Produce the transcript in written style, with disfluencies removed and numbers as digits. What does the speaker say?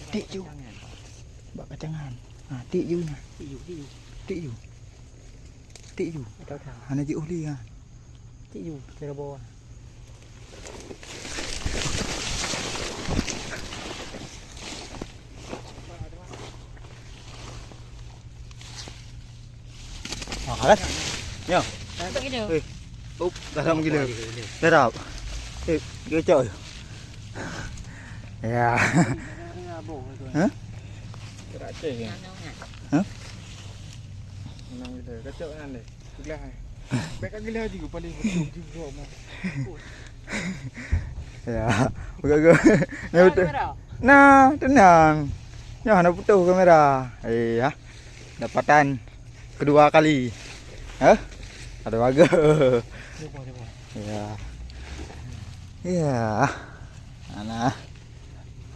Tiyu. Bak kacangan. Ha, tiyu nya. Tiyu. Tiyu. Hana ji uhli ha. Tiyu kira bawah. Kan? Nyo. Tak gila. Up, dalam gila. Sedap. Kecok. Ya. Hah? Terakhir kan. Hah? Menang kita. Kacau kan deh. Gila hai. Baik gila juga paling betul juga mah. Ya. Buka. Nah, betul. Nah, tenang. Jangan putus kamera. Ya. Dapatan kedua kali. Hah? Ada warga. Ya. Ya. Ana.